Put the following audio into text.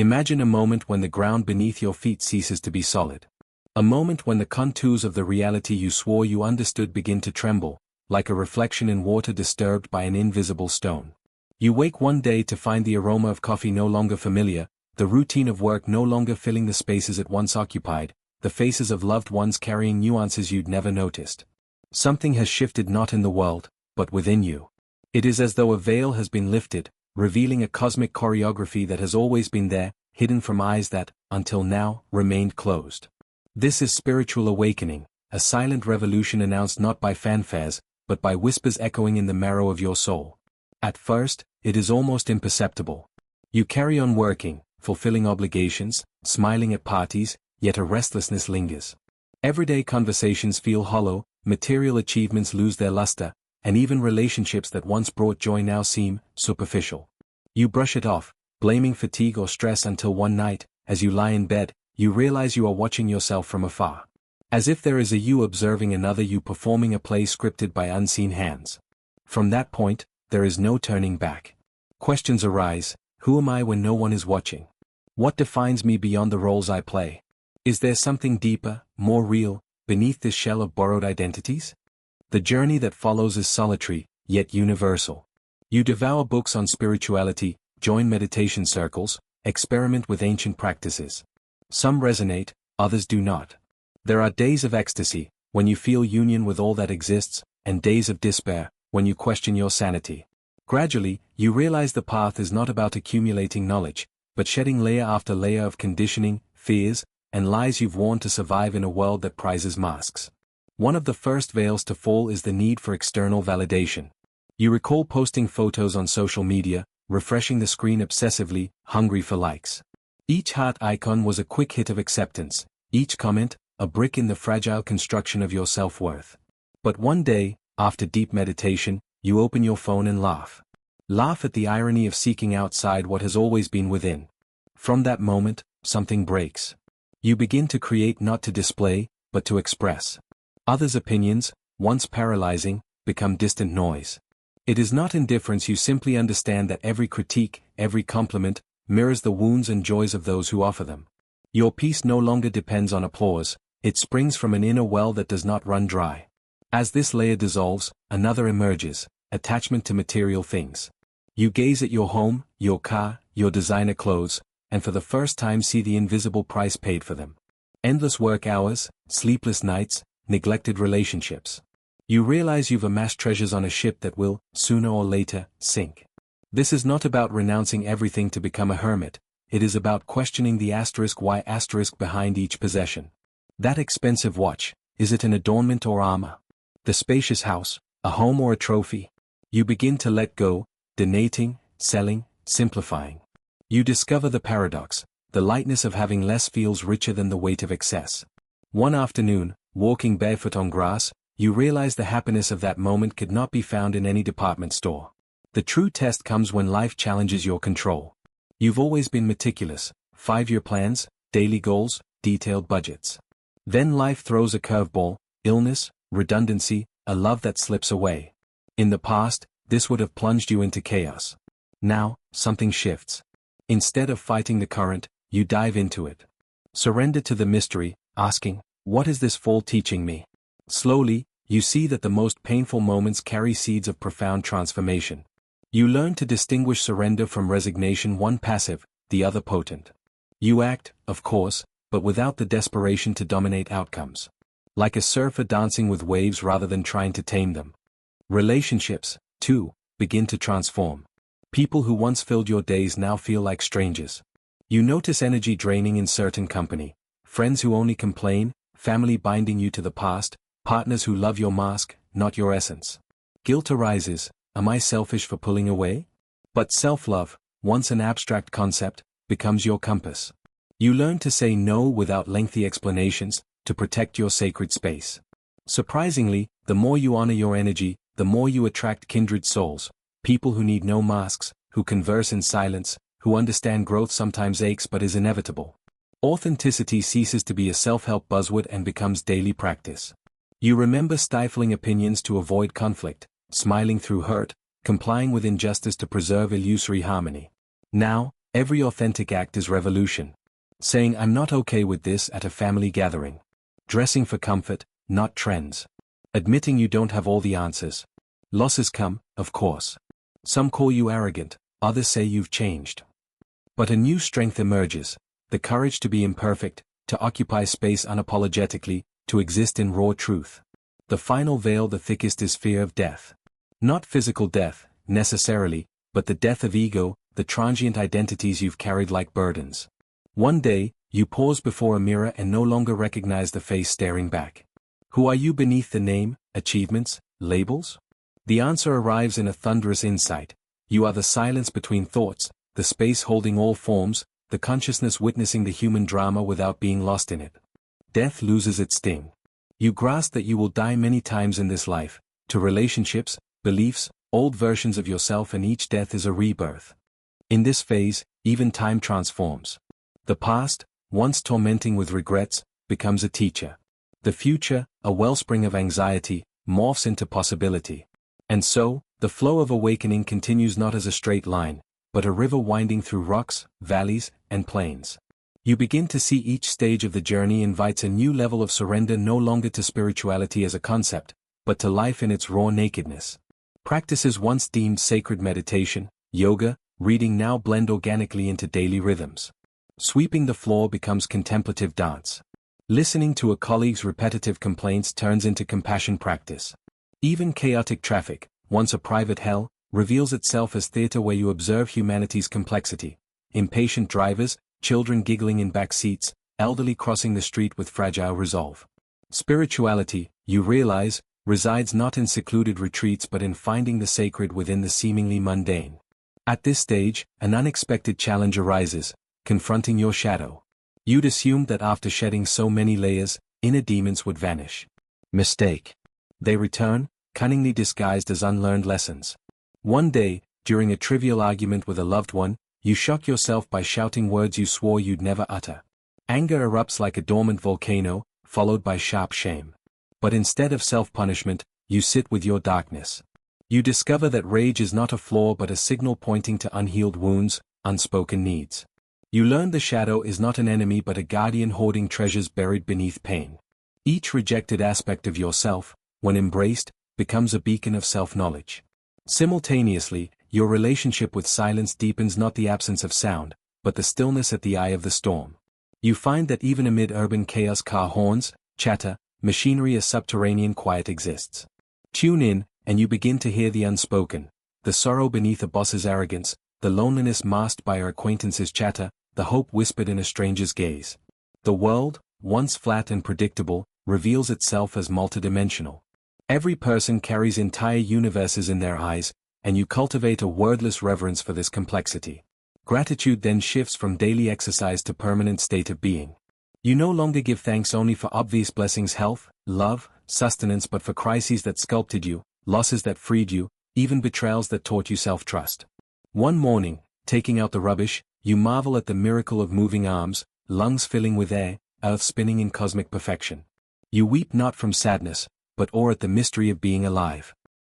Imagine a moment when the ground beneath your feet ceases to be solid. A moment when the contours of the reality you swore you understood begin to tremble, like a reflection in water disturbed by an invisible stone. You wake one day to find the aroma of coffee no longer familiar, the routine of work no longer filling the spaces it once occupied, the faces of loved ones carrying nuances you'd never noticed. Something has shifted not in the world, but within you. It is as though a veil has been lifted, revealing a cosmic choreography that has always been there, hidden from eyes that, until now, remained closed. This is spiritual awakening, a silent revolution announced not by fanfares, but by whispers echoing in the marrow of your soul. At first, it is almost imperceptible. You carry on working, fulfilling obligations, smiling at parties, yet a restlessness lingers. Everyday conversations feel hollow, material achievements lose their luster, and even relationships that once brought joy now seem superficial. You brush it off, blaming fatigue or stress until one night, as you lie in bed, you realize you are watching yourself from afar. As if there is a you observing another you performing a play scripted by unseen hands. From that point, there is no turning back. Questions arise: who am I when no one is watching? What defines me beyond the roles I play? Is there something deeper, more real, beneath this shell of borrowed identities? The journey that follows is solitary, yet universal. You devour books on spirituality, join meditation circles, experiment with ancient practices. Some resonate, others do not. There are days of ecstasy, when you feel union with all that exists, and days of despair, when you question your sanity. Gradually, you realize the path is not about accumulating knowledge, but shedding layer after layer of conditioning, fears, and lies you've worn to survive in a world that prizes masks. One of the first veils to fall is the need for external validation. You recall posting photos on social media, refreshing the screen obsessively, hungry for likes. Each heart icon was a quick hit of acceptance, each comment, a brick in the fragile construction of your self-worth. But one day, after deep meditation, you open your phone and laugh. Laugh at the irony of seeking outside what has always been within. From that moment, something breaks. You begin to create not to display, but to express. Others' opinions, once paralyzing, become distant noise. It is not indifference, you simply understand that every critique, every compliment, mirrors the wounds and joys of those who offer them. Your peace no longer depends on applause, it springs from an inner well that does not run dry. As this layer dissolves, another emerges: attachment to material things. You gaze at your home, your car, your designer clothes, and for the first time see the invisible price paid for them. Endless work hours, sleepless nights, neglected relationships. You realize you've amassed treasures on a ship that will, sooner or later, sink. This is not about renouncing everything to become a hermit, it is about questioning the *y* behind each possession. That expensive watch, is it an adornment or armor? The spacious house, a home or a trophy? You begin to let go, donating, selling, simplifying. You discover the paradox: the lightness of having less feels richer than the weight of excess. One afternoon, walking barefoot on grass, you realize the happiness of that moment could not be found in any department store. The true test comes when life challenges your control. You've always been meticulous: 5-year plans, daily goals, detailed budgets. Then life throws a curveball: illness, redundancy, a love that slips away. In the past, this would have plunged you into chaos. Now, something shifts. Instead of fighting the current, you dive into it. Surrender to the mystery, asking, what is this fall teaching me? Slowly, you see that the most painful moments carry seeds of profound transformation. You learn to distinguish surrender from resignation, one passive, the other potent. You act, of course, but without the desperation to dominate outcomes. Like a surfer dancing with waves rather than trying to tame them. Relationships, too, begin to transform. People who once filled your days now feel like strangers. You notice energy draining in certain company, friends who only complain, family binding you to the past, partners who love your mask, not your essence. Guilt arises: am I selfish for pulling away? But self-love, once an abstract concept, becomes your compass. You learn to say no without lengthy explanations, to protect your sacred space. Surprisingly, the more you honor your energy, the more you attract kindred souls, people who need no masks, who converse in silence, who understand growth sometimes aches but is inevitable. Authenticity ceases to be a self-help buzzword and becomes daily practice. You remember stifling opinions to avoid conflict, smiling through hurt, complying with injustice to preserve illusory harmony. Now, Every authentic act is revolution. Saying I'm not okay with this at a family gathering. Dressing for comfort, not trends. Admitting you don't have all the answers. Losses come, of course. Some call you arrogant, others say you've changed. But a new strength emerges, the courage to be imperfect, to occupy space unapologetically, to exist in raw truth. The final veil the thickest is fear of death. Not physical death, necessarily, but the death of ego, the transient identities you've carried like burdens. One day, you pause before a mirror and no longer recognize the face staring back. Who are you beneath the name, achievements, labels? The answer arrives in a thunderous insight. You are the silence between thoughts, the space holding all forms, the consciousness witnessing the human drama without being lost in it. Death loses its sting. You grasp that you will die many times in this life, to relationships, beliefs, old versions of yourself, and each death is a rebirth. In this phase, even time transforms. The past, once tormenting with regrets, becomes a teacher. The future, a wellspring of anxiety, morphs into possibility. And so, the flow of awakening continues not as a straight line, but a river winding through rocks, valleys, and plains. You begin to see each stage of the journey invites a new level of surrender, no longer to spirituality as a concept, but to life in its raw nakedness. Practices once deemed sacred, meditation, yoga, reading, now blend organically into daily rhythms. Sweeping the floor becomes contemplative dance. Listening to a colleague's repetitive complaints turns into compassion practice. Even chaotic traffic, once a private hell, reveals itself as theater where you observe humanity's complexity. Impatient drivers, children giggling in back seats, elderly crossing the street with fragile resolve. Spirituality, you realize, resides not in secluded retreats but in finding the sacred within the seemingly mundane. At this stage, an unexpected challenge arises, confronting your shadow. You'd assumed that after shedding so many layers, inner demons would vanish. Mistake. They return, cunningly disguised as unlearned lessons. One day, during a trivial argument with a loved one, you shock yourself by shouting words you swore you'd never utter. Anger erupts like a dormant volcano, followed by sharp shame. But instead of self-punishment, you sit with your darkness. You discover that rage is not a flaw but a signal pointing to unhealed wounds, unspoken needs. You learn the shadow is not an enemy but a guardian hoarding treasures buried beneath pain. Each rejected aspect of yourself, when embraced, becomes a beacon of self-knowledge. Simultaneously, your relationship with silence deepens, not the absence of sound, but the stillness at the eye of the storm. You find that even amid urban chaos, car horns, chatter, machinery, a subterranean quiet exists. Tune in, and you begin to hear the unspoken, the sorrow beneath a boss's arrogance, the loneliness masked by her acquaintance's chatter, the hope whispered in a stranger's gaze. The world, once flat and predictable, reveals itself as multidimensional. Every person carries entire universes in their eyes, and you cultivate a wordless reverence for this complexity. Gratitude then shifts from daily exercise to permanent state of being. You no longer give thanks only for obvious blessings, health, love, sustenance, but for crises that sculpted you, losses that freed you, even betrayals that taught you self-trust. One morning, taking out the rubbish, you marvel at the miracle of moving arms, lungs filling with air, earth spinning in cosmic perfection. You weep not from sadness, but awe at the mystery of being alive.